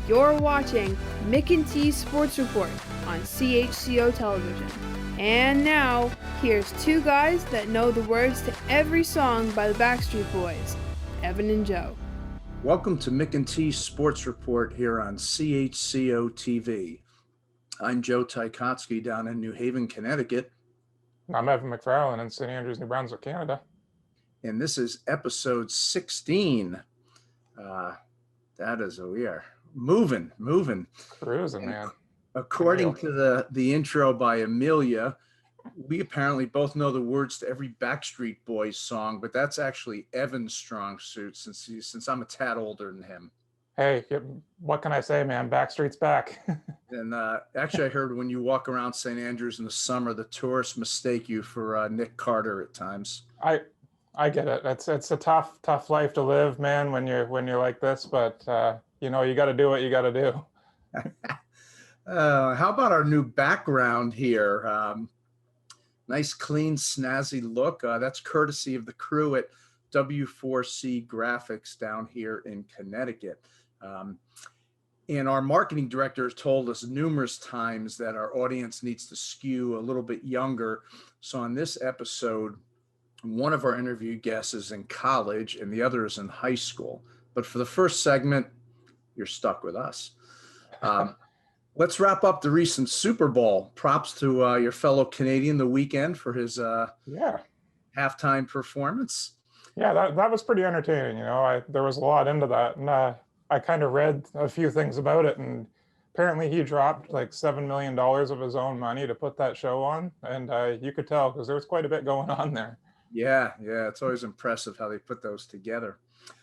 You're watching Mick and T's Sports Report on CHCO Television. And now, here's two guys that know the words to every song by the Backstreet Boys, Evan and Joe. Welcome to Mick and T's Sports Report here on CHCO-TV. I'm Joe Ticotsky down in New Haven, Connecticut. I'm Evan McFarlane in St. Andrews, New Brunswick, Canada. And this is episode 16. We are moving. Cruising, man. According to the intro by Amelia, we apparently both know the words to every Backstreet Boys song, but that's actually Evan's strong suit since I'm a tad older than him. Hey, what can I say, man? Backstreet's back. And actually, I heard when you walk around St. Andrews in the summer, the tourists mistake you for Nick Carter at times. I get it. It's a tough life to live, man, when you're like this. But you got to do what you got to do. How about our new background here? Nice, clean, snazzy look. That's courtesy of the crew at W4C Graphics down here in Connecticut. And our marketing director has told us numerous times that our audience needs to skew a little bit younger. So on this episode, one of our interview guests is in college and the other is in high school. But for the first segment, you're stuck with us. Let's wrap up the recent Super Bowl. Props to your fellow Canadian The Weeknd for his halftime performance. Yeah, that was pretty entertaining. There was a lot into that, and I kind of read a few things about it, and apparently he dropped like $7 million of his own money to put that show on, and you could tell because there was quite a bit going on there. Yeah, it's always impressive how they put those together.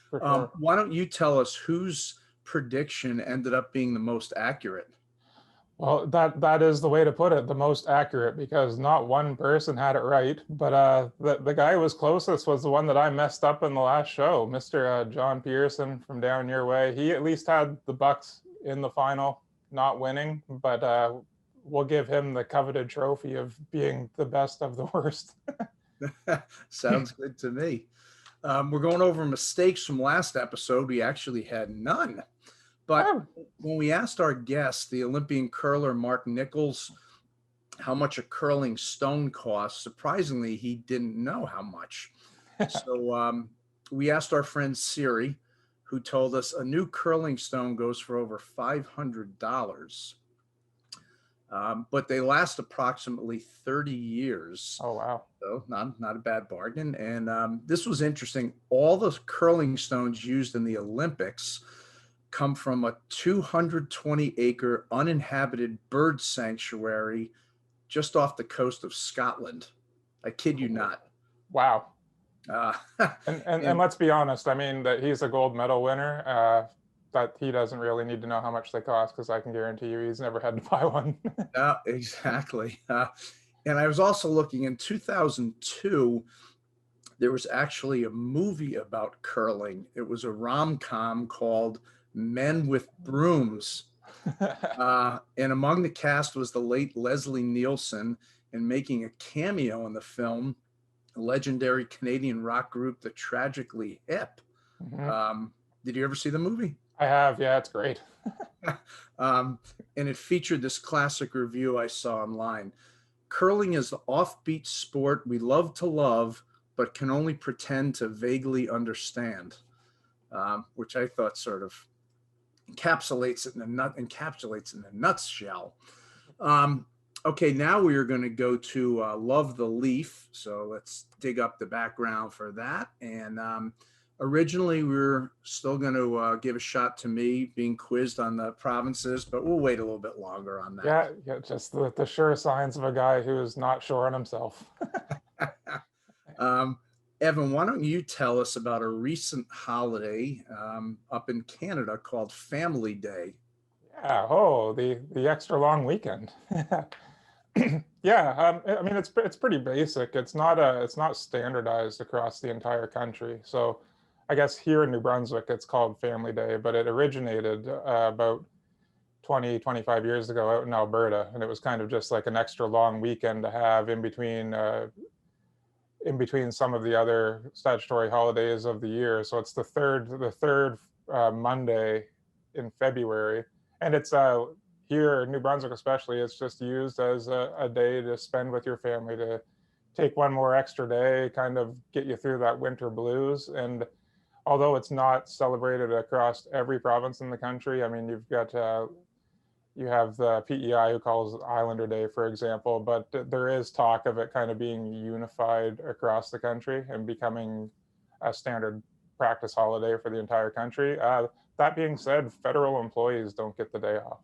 Sure. Why don't you tell us whose prediction ended up being the most accurate? Well, that is the way to put it, the most accurate, because not one person had it right, but the guy who was closest was the one that I messed up in the last show, Mr. John Pearson from down your way. He at least had the Bucks in the final, not winning, but we'll give him the coveted trophy of being the best of the worst. Sounds good to me. We're going over mistakes from last episode. We actually had none. But when we asked our guest, the Olympian curler Mark Nichols, how much a curling stone costs, surprisingly, he didn't know how much. So we asked our friend Siri, who told us a new curling stone goes for over $500. But they last approximately 30 years. Oh, wow. So not a bad bargain. And this was interesting. All the curling stones used in the Olympics come from a 220-acre uninhabited bird sanctuary just off the coast of Scotland. I kid you not. Wow. And let's be honest, I mean, that he's a gold medal winner, that he doesn't really need to know how much they cost, because I can guarantee you he's never had to buy one. Exactly. And I was also looking in 2002, there was actually a movie about curling. It was a rom-com called Men with Brooms. And among the cast was the late Leslie Nielsen, and making a cameo in the film, a legendary Canadian rock group, the Tragically Hip. Mm-hmm. Did you ever see the movie? I have, yeah, it's great. And it featured this classic review I saw online. Curling is the offbeat sport we love to love, but can only pretend to vaguely understand, which I thought sort of encapsulates it in a nutshell. Okay, now we are going to go to Love the Leaf. So let's dig up the background for that. And originally, we were still going to give a shot to me being quizzed on the provinces, but we'll wait a little bit longer on that. Yeah, just the sure signs of a guy who is not sure on himself. Evan, why don't you tell us about a recent holiday up in Canada called Family Day? Yeah, the extra long weekend. Yeah, I mean, it's pretty basic. It's not standardized across the entire country. So I guess here in New Brunswick, it's called Family Day, but it originated about 25 years ago out in Alberta. And it was kind of just like an extra long weekend to have in between some of the other statutory holidays of the year. So it's the third Monday in February. And it's here in New Brunswick especially, it's just used as a day to spend with your family, to take one more extra day, kind of get you through that winter blues. And although it's not celebrated across every province in the country, I mean, you've got you have the PEI who calls it Islander Day, for example, but there is talk of it kind of being unified across the country and becoming a standard practice holiday for the entire country. That being said, federal employees don't get the day off.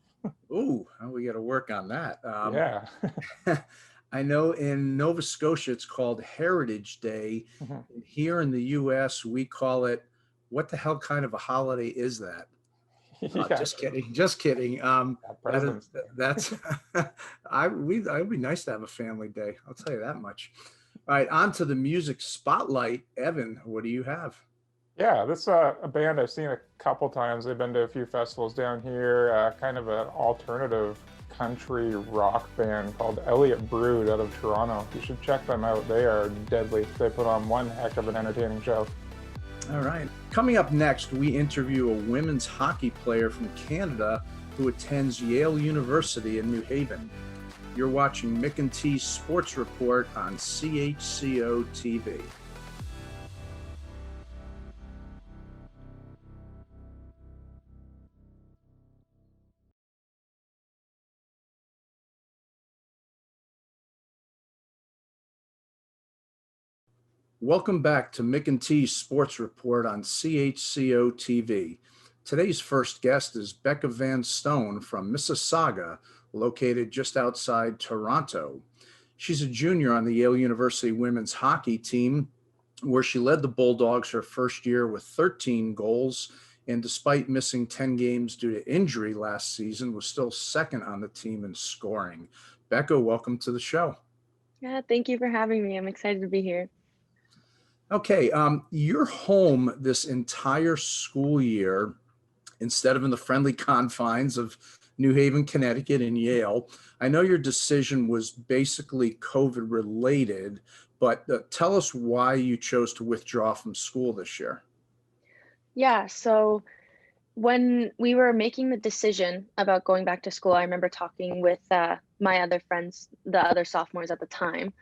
Ooh, we got to work on that. Yeah. I know in Nova Scotia, it's called Heritage Day. Here in the US, we call it, what the hell kind of a holiday is that? Yeah. Just kidding. Just kidding. That's it'd be nice to have a family day. I'll tell you that much. All right, on to the music spotlight. Evan, what do you have? Yeah, this is a band I've seen a couple times. They've been to a few festivals down here, kind of an alternative country rock band called Elliott Brood out of Toronto. You should check them out. They are deadly. They put on one heck of an entertaining show. All right. Coming up next, we interview a women's hockey player from Canada who attends Yale University in New Haven. You're watching Mick and T's Sports Report on CHCO-TV. Welcome back to Mick and T's Sports Report on CHCO-TV. Today's first guest is Becca Vanstone from Mississauga, located just outside Toronto. She's a junior on the Yale University women's hockey team, where she led the Bulldogs her first year with 13 goals, and despite missing 10 games due to injury last season, was still second on the team in scoring. Becca, welcome to the show. Yeah, thank you for having me. I'm excited to be here. Okay, you're home this entire school year instead of in the friendly confines of New Haven, Connecticut and Yale. I know your decision was basically COVID related, but tell us why you chose to withdraw from school this year. Yeah, so when we were making the decision about going back to school, I remember talking with my other friends, the other sophomores at the time.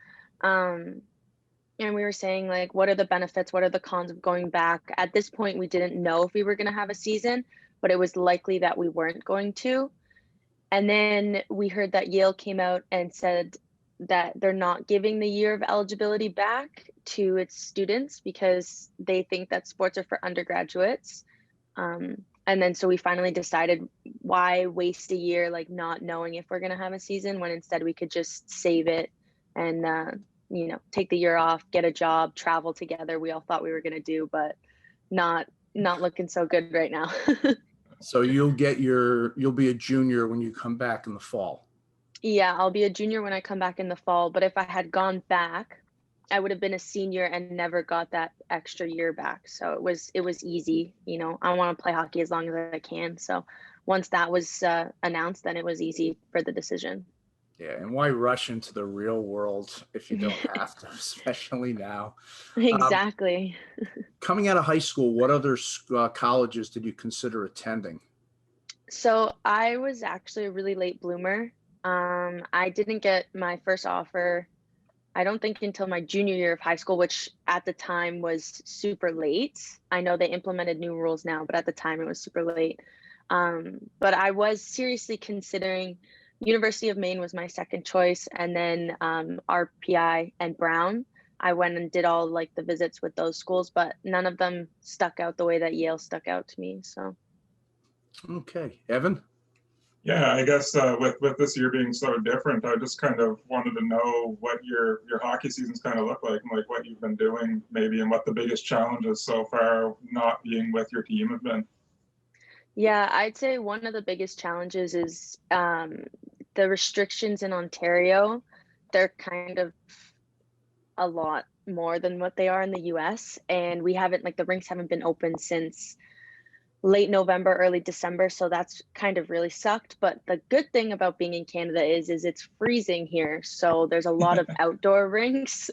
And we were saying, like, what are the benefits? What are the cons of going back? At this point, we didn't know if we were going to have a season, but it was likely that we weren't going to. And then we heard that Yale came out and said that they're not giving the year of eligibility back to its students because they think that sports are for undergraduates. And then so we finally decided, why waste a year, like, not knowing if we're going to have a season, when instead we could just save it and take the year off, get a job, travel together. We all thought we were going to do, but not looking so good right now. So you'll be a junior when you come back in the fall. Yeah, I'll be a junior when I come back in the fall. But if I had gone back, I would have been a senior and never got that extra year back. So it was easy. I want to play hockey as long as I can. So once that was announced, then it was easy for the decision. Yeah, and why rush into the real world if you don't have to, especially now? Exactly. Coming out of high school, what other colleges did you consider attending? So I was actually a really late bloomer. I didn't get my first offer, I don't think, until my junior year of high school, which at the time was super late. I know they implemented new rules now, but at the time it was super late. But I was seriously considering. University of Maine was my second choice, and then RPI and Brown. I went and did all like the visits with those schools, but none of them stuck out the way that Yale stuck out to me. So, okay, Evan. Yeah, I guess with this year being so different, I just kind of wanted to know what your hockey seasons kind of look like, and like what you've been doing maybe, and what the biggest challenges so far not being with your team have been. Yeah, I'd say one of the biggest challenges is the restrictions in Ontario. They're kind of a lot more than what they are in the US. And we haven't, like, the rinks haven't been open since late November, early December. So that's kind of really sucked. But the good thing about being in Canada is it's freezing here. So there's a lot of outdoor rinks,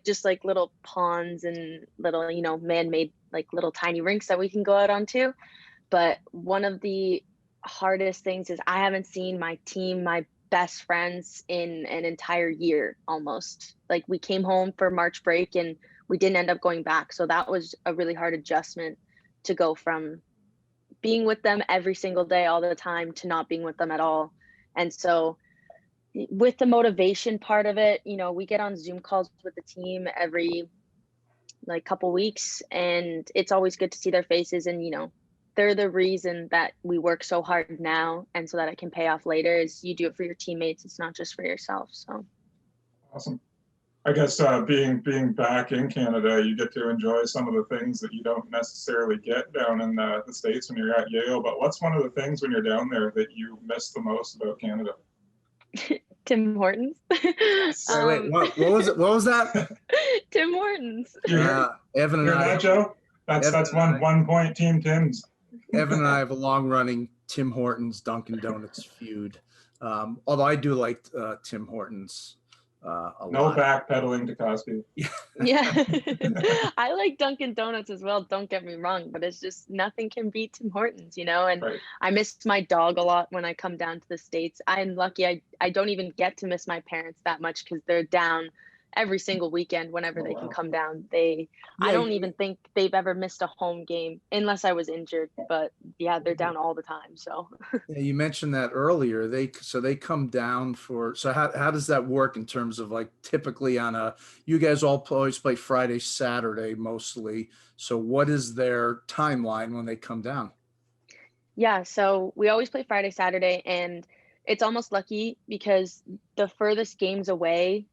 just little ponds and little, man-made, like, little tiny rinks that we can go out onto. But one of the hardest things is I haven't seen my team, my best friends, in an entire year almost. Like, we came home for March break and we didn't end up going back. So that was a really hard adjustment, to go from being with them every single day all the time to not being with them at all. And so with the motivation part of it, you know, we get on Zoom calls with the team every like couple weeks, and it's always good to see their faces. And, you know, they're the reason that we work so hard now, and so that it can pay off later. Is you do it for your teammates, it's not just for yourself. So Awesome. I guess being back in Canada, you get to enjoy some of the things that you don't necessarily get down in the States when you're at Yale. But what's one of the things when you're down there that you miss the most about Canada? Tim Hortons. Wait, what was it? What was that? Tim Hortons. Evan and Hear I, that, Joe? That's one point, Team Tim's. Evan and I have a long-running Tim Hortons Dunkin' Donuts feud. Although I do like Tim Hortons a No lot. backpedaling, Ticotsky. Yeah. I like Dunkin' Donuts as well, don't get me wrong, but it's just nothing can beat Tim Hortons, you know. And Right. I miss my dog a lot when I come down to the States. I'm lucky I don't even get to miss my parents that much, because they're down every single weekend whenever they can come down. I don't even think they've ever missed a home game unless I was injured, but yeah, they're down all the time. So Yeah, you mentioned that earlier. They come down for, so how does that work in terms of, like, typically you guys always play Friday, Saturday mostly. So what is their timeline when they come down? yeah, so we always play Friday, Saturday, and it's almost lucky because the furthest games away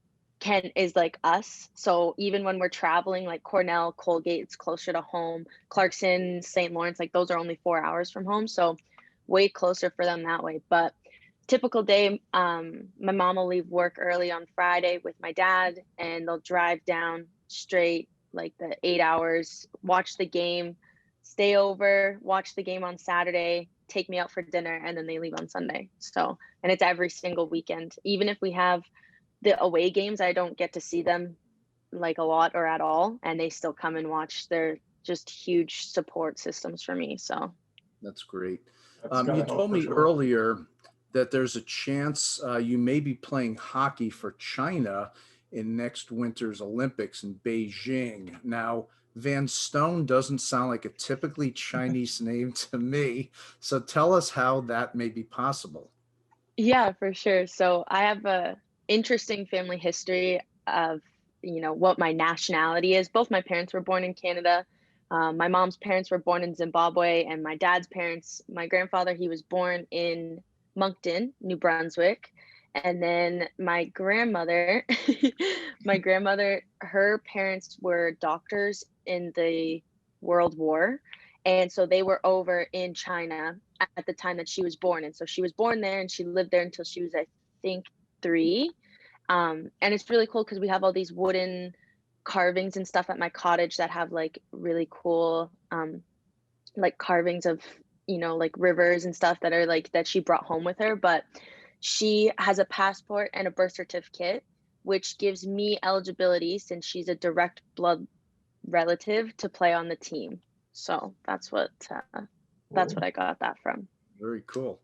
is like us. So even when we're traveling, like Cornell, Colgate, it's closer to home. Clarkson, St. Lawrence, like those are only 4 hours from home. So way closer for them that way. But typical day, my mom will leave work early on Friday with my dad, and they'll drive down straight like the 8 hours, watch the game, stay over, watch the game on Saturday, take me out for dinner, and then they leave on Sunday. So, and it's every single weekend. Even if we have the away games, I don't get to see them like a lot or at all, and they still come and watch. They're just huge support systems for me. So That's great. That's You told me earlier that there's a chance you may be playing hockey for China in next winter's Olympics in Beijing. Now, Vanstone doesn't sound like a typically Chinese name to me. So tell us how that may be possible. yeah, for sure. So I have a interesting family history of, you know, what my nationality is. Both my parents were born in Canada. My mom's parents were born in Zimbabwe, and my dad's parents, my grandfather, he was born in Moncton, New Brunswick. And then my grandmother, her parents were doctors in the World War. And so they were over in China at the time that she was born. And so she was born there, and she lived there until she was, I think, 3. And it's really cool because we have all these wooden carvings and stuff at my cottage that have like really cool like carvings of, you know, like rivers and stuff that are like that she brought home with her. But she has a passport and a birth certificate, which gives me eligibility, since she's a direct blood relative, to play on the team. So that's what I got that from. Very cool.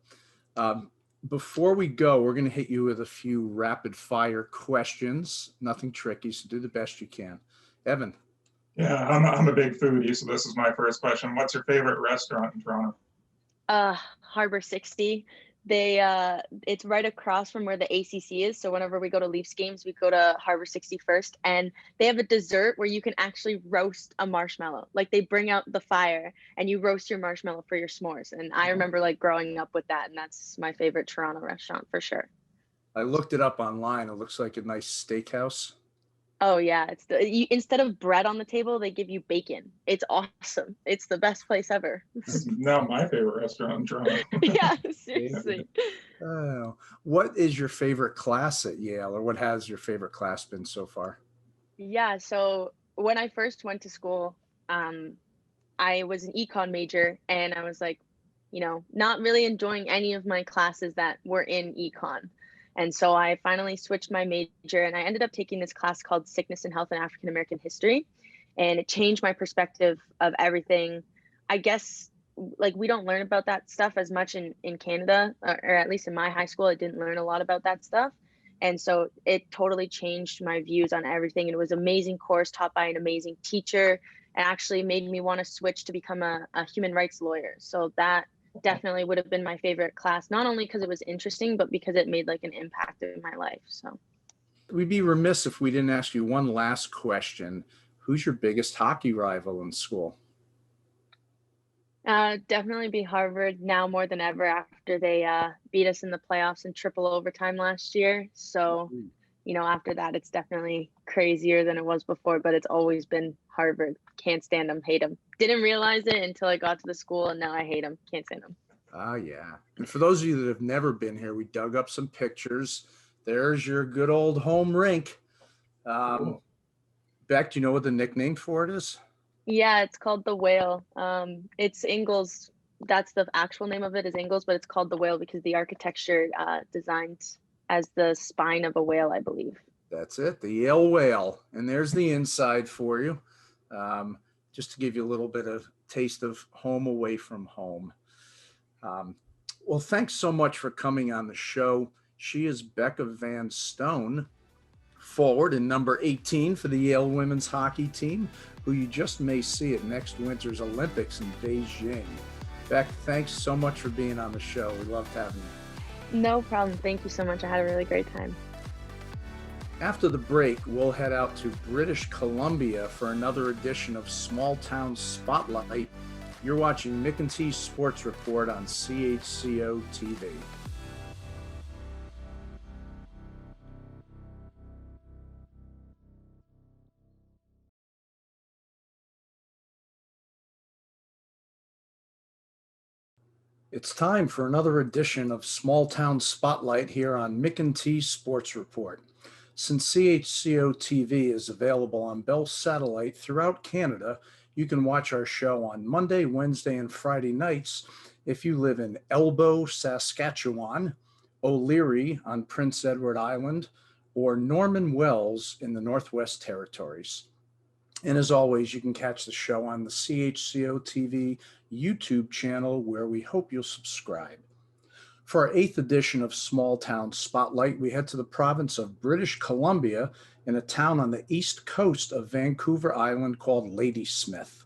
Before we go, we're going to hit you with a few rapid fire questions. Nothing tricky, so do the best you can. Evan. Yeah, I'm a big foodie, so this is my first question. What's your favorite restaurant in Toronto? Harbor 60. It's right across from where the ACC is. So whenever we go to Leafs games, we go to Harbor 60 first, and they have a dessert where you can actually roast a marshmallow. Like, they bring out the fire and you roast your marshmallow for your s'mores. And I remember like growing up with that, and that's my favorite Toronto restaurant for sure. I looked it up online. It looks like a nice steakhouse. Oh yeah, instead of bread on the table, they give you bacon. It's awesome. It's the best place ever. It's now my favorite restaurant in Toronto. Yeah, seriously. Oh, what is your favorite class at Yale, or what has your favorite class been so far? Yeah, so when I first went to school, I was an econ major, and I was like, you know, not really enjoying any of my classes that were in econ. And so I finally switched my major, and I ended up taking this class called Sickness and Health in African American History. And it changed my perspective of everything. I guess like we don't learn about that stuff as much in Canada, or at least in my high school, I didn't learn a lot about that stuff. And so it totally changed my views on everything. And it was an amazing course taught by an amazing teacher, and actually made me want to switch to become a human rights lawyer. So that definitely would have been my favorite class, not only because it was interesting, but because it made like an impact in my life. So We'd be remiss if we didn't ask you one last question. Who's your biggest hockey rival in school? definitely be Harvard now more than ever after they beat us in the playoffs in triple overtime last year. So, you know, after that, it's definitely crazier than it was before, but it's always been Harvard. Can't stand them, hate them. Didn't realize it until I got to the school, and now I hate them. Can't stand them. Ah, yeah. And for those of you that have never been here, we dug up some pictures. There's your good old home rink. Beck, do you know what the nickname for it is? Yeah, it's called the Whale. It's Ingles. That's the actual name of it is Ingles, but it's called the Whale because the architecture designed as the spine of a whale, I believe. That's it, the Yale Whale. And there's the inside for you, just to give you a little bit of taste of home away from home. Well, thanks so much for coming on the show. She is Becca Vanstone, forward and number 18 for the Yale women's hockey team, who you just may see at next winter's Olympics in Beijing. Beck, thanks so much for being on the show. We loved having you. No problem. Thank you so much. I had a really great time. After the break, we'll head out to British Columbia for another edition of Small Town Spotlight. You're watching Mick and T's Sports Report on CHCO-TV. It's time for another edition of Small Town Spotlight here on Mick and T's Sports Report. Since CHCO-TV is available on Bell Satellite throughout Canada, you can watch our show on Monday, Wednesday, and Friday nights if you live in Elbow, Saskatchewan, O'Leary on Prince Edward Island, or Norman Wells in the Northwest Territories. And as always, you can catch the show on the CHCO-TV YouTube channel, where we hope you'll subscribe. For our 8th edition of Small Town Spotlight, we head to the province of British Columbia in a town on the east coast of Vancouver Island called Ladysmith.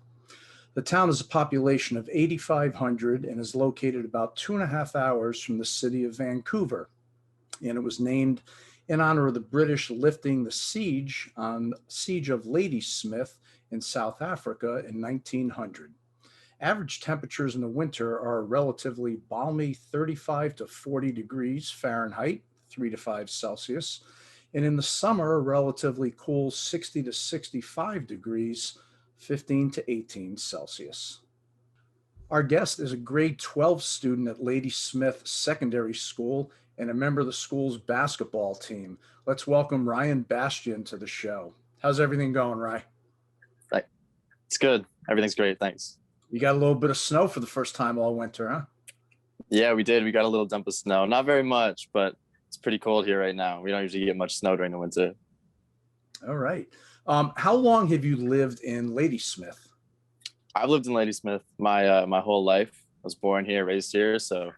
The town has a population of 8,500 and is located about 2.5 hours from the city of Vancouver. And it was named in honor of the British lifting the siege of Ladysmith in South Africa in 1900. Average temperatures in the winter are a relatively balmy 35 to 40 degrees Fahrenheit, 3 to 5 Celsius, and in the summer, a relatively cool 60 to 65 degrees, 15 to 18 Celsius. Our guest is a grade 12 student at Ladysmith Secondary School and a member of the school's basketball team. Let's welcome Ryan Bastien to the show. How's everything going, Ryan? It's good. Everything's great. Thanks. You got a little bit of snow for the first time all winter, huh? Yeah, we did. We got a little dump of snow. Not very much, but it's pretty cold here right now. We don't usually get much snow during the winter. All right. How long have you lived in Ladysmith? I've lived in Ladysmith my whole life. I was born here, raised here, so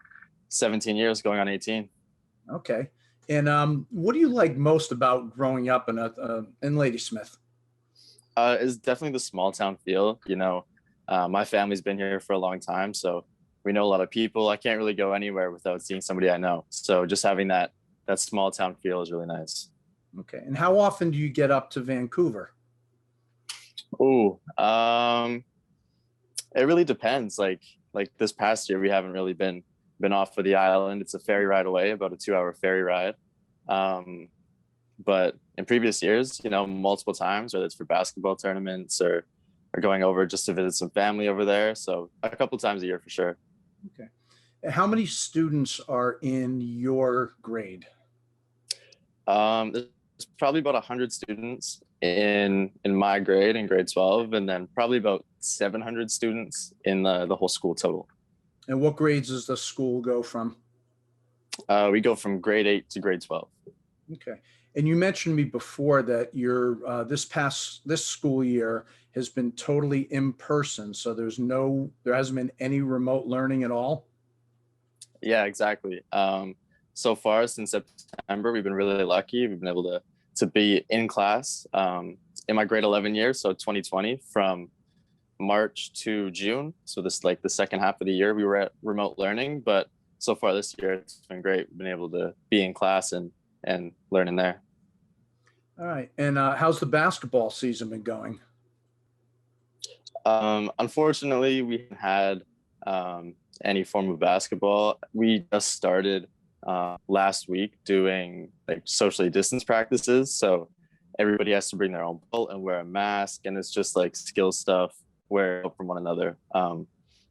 17 years, going on 18. Okay. And what do you like most about growing up in Ladysmith? It's definitely the small town feel. You know, my family's been here for a long time, so we know a lot of people. I can't really go anywhere without seeing somebody I know. So just having that small town feel is really nice. Okay. And how often do you get up to Vancouver? Oh, it really depends. Like this past year, we haven't really been off of the island. It's a ferry ride away, about a 2-hour ferry ride. But in previous years, you know, multiple times, whether it's for basketball tournaments or going over just to visit some family over there. So a couple times a year for sure. Okay. And how many students are in your grade? There's probably about 100 students in my grade, in grade 12, and then probably about 700 students in the whole school total. And what grades does the school go from? We go from grade 8 to grade 12. Okay. And you mentioned to me before that you're this school year has been totally in person. So there hasn't been any remote learning at all. Yeah, exactly. So far since September, we've been really lucky. We've been able to be in class in my grade 11 year, so 2020, from March to June. So this like the second half of the year we were at remote learning, but so far this year it's been great. We've been able to be in class and learning there. All right. And how's the basketball season been going? Unfortunately, we haven't had any form of basketball. We just started last week doing like socially distanced practices. So everybody has to bring their own ball and wear a mask, and it's just like skill stuff, wear from one another. But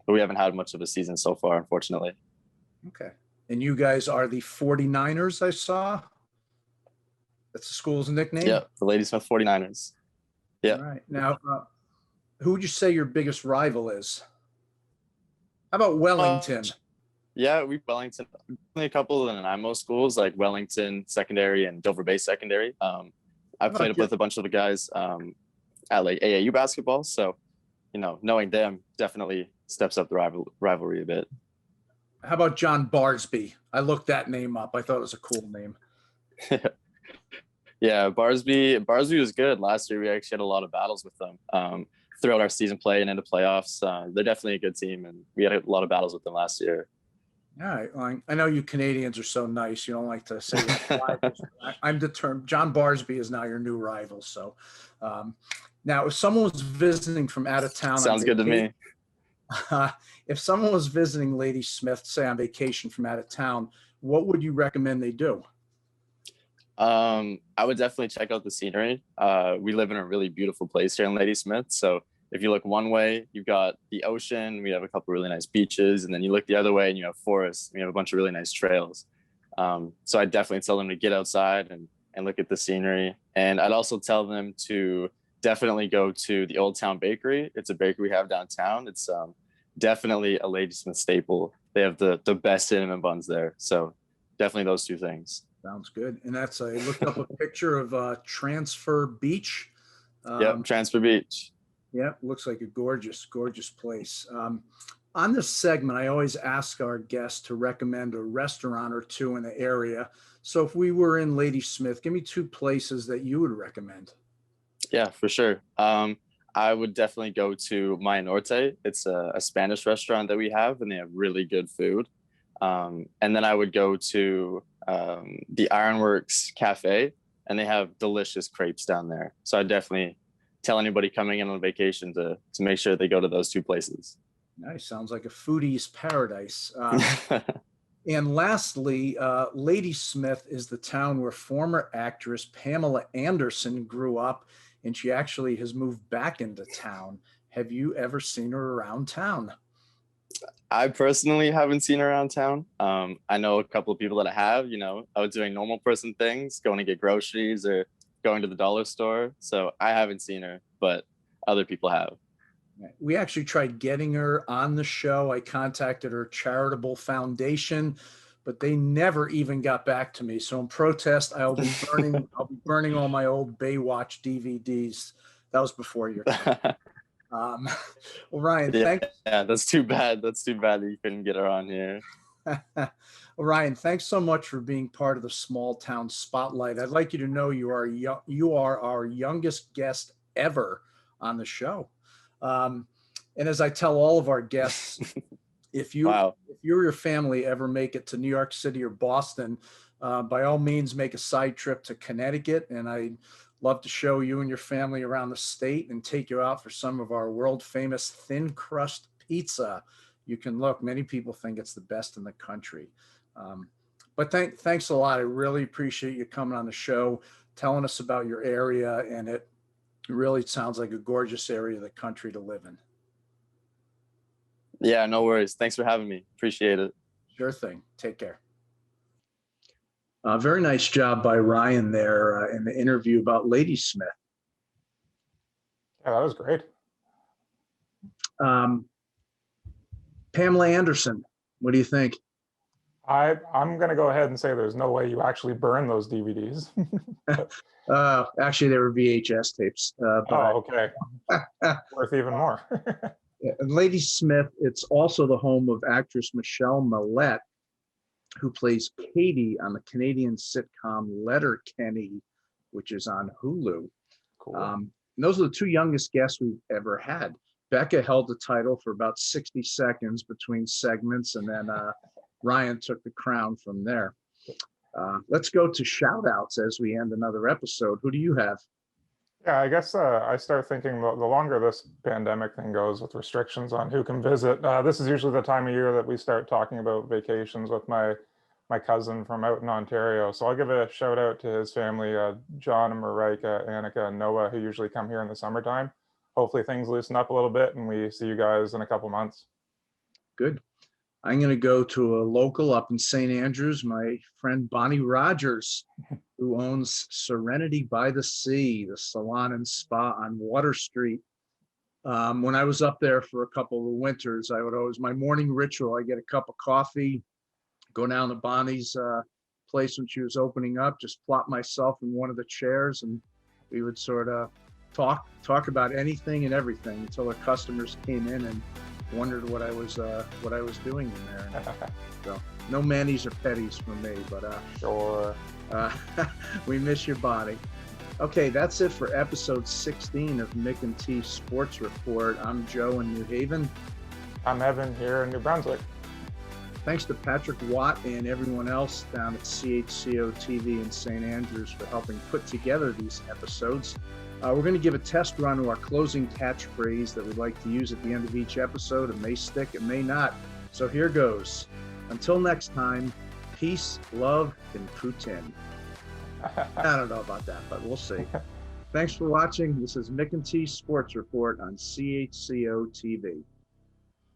we haven't had much of a season so far, unfortunately. Okay. And you guys are the 49ers, I saw. That's the school's nickname? Yeah, the Ladysmith 49ers. Yeah. All right. Now, who would you say your biggest rival is? How about Wellington? Yeah, Wellington. Only a couple of the NIMO schools like Wellington Secondary and Dover Bay Secondary. I've played with a bunch of the guys at like AAU basketball, so knowing them definitely steps up the rivalry a bit. How about John Barsby? I looked that name up. I thought it was a cool name. Yeah, Barsby was good. Last year we actually had a lot of battles with them throughout our season play and into playoffs. They're definitely a good team, and we had a lot of battles with them last year. All right. Well, I know you Canadians are so nice. You don't like to say rivals. I'm determined. John Barsby is now your new rival. So now if someone was visiting from out of town. Sounds good to me. If someone was visiting Ladysmith, say on vacation from out of town, what would you recommend they do? I would definitely check out the scenery. We live in a really beautiful place here in Ladysmith. So if you look one way, you've got the ocean. We have a couple really nice beaches, and then you look the other way and you have forests. We have a bunch of really nice trails. So I'd definitely tell them to get outside and look at the scenery. And I'd also tell them to definitely go to the Old Town Bakery. It's a bakery we have downtown. It's definitely a Ladysmith staple. They have the best cinnamon buns there. So definitely those two things. Sounds good. And I looked up a picture of Transfer Beach. Yep, Transfer Beach. Yeah, looks like a gorgeous, gorgeous place. On this segment, I always ask our guests to recommend a restaurant or two in the area. So if we were in Ladysmith, give me two places that you would recommend. Yeah, for sure. I would definitely go to Maya Norte. It's a Spanish restaurant that we have, and they have really good food. And then I would go to the Ironworks Cafe, and they have delicious crepes down there. So I definitely tell anybody coming in on vacation to make sure they go to those two places. Nice. Sounds like a foodie's paradise. And lastly, Ladysmith is the town where former actress Pamela Anderson grew up, and she actually has moved back into town. Have you ever seen her around town? I personally haven't seen her around town. I know a couple of people that have, I was doing normal person things, going to get groceries or going to the dollar store. So I haven't seen her, but other people have. We actually tried getting her on the show. I contacted her charitable foundation, but they never even got back to me. So in protest, I'll be burning all my old Baywatch DVDs. That was before your time. Well, Ryan, thanks. Yeah, that's too bad. That's too bad that you couldn't get her on here. Well, Ryan, thanks so much for being part of the Small Town Spotlight. I'd like you to know you are our youngest guest ever on the show. And as I tell all of our guests, if you or your family ever make it to New York City or Boston, by all means, make a side trip to Connecticut. And I'd love to show you and your family around the state and take you out for some of our world famous thin crust pizza. You can look, many people think it's the best in the country. But thanks a lot. I really appreciate you coming on the show, telling us about your area, and it really sounds like a gorgeous area of the country to live in. Yeah, no worries. Thanks for having me. Appreciate it. Sure thing. Take care. Very nice job by Ryan there in the interview about Ladysmith. Yeah, that was great. Pamela Anderson, what do you think? I'm going to go ahead and say there's no way you actually burn those DVDs. Actually, they were VHS tapes. Oh, okay. Worth even more. And Ladysmith, it's also the home of actress Michelle Millette, who plays Katie on the Canadian sitcom Letterkenny, which is on Hulu. Cool. And those are the two youngest guests we've ever had. Becca held the title for about 60 seconds between segments, and then Ryan took the crown from there. Let's go to shout outs as we end another episode. Who do you have? Yeah, I guess I start thinking the longer this pandemic thing goes with restrictions on who can visit, this is usually the time of year that we start talking about vacations with my cousin from out in Ontario. So I'll give a shout out to his family, John and Marika, Annika, and Noah, who usually come here in the summertime. Hopefully things loosen up a little bit and we see you guys in a couple months. Good. I'm going to go to a local up in St. Andrews, my friend Bonnie Rogers, who owns Serenity by the Sea, the salon and spa on Water Street. When I was up there for a couple of winters, I would always, my morning ritual, I get a cup of coffee, go down to Bonnie's place when she was opening up, just plop myself in one of the chairs, and we would sort of talk about anything and everything until the customers came in and wondered what I was doing in there. So no manis or petties for me, but Sure. we miss your body. Okay, that's it for episode 16 of Mick and T Sports Report. I'm Joe in New Haven. I'm Evan here in New Brunswick. Thanks to Patrick Watt and everyone else down at CHCO-TV in St. Andrews for helping put together these episodes. We're going to give a test run to our closing catchphrase that we'd like to use at the end of each episode. It may stick, it may not. So here goes. Until next time, peace, love, and poutine. I don't know about that, but we'll see. Thanks for watching. This is Mick and T Sports Report on CHCO-TV.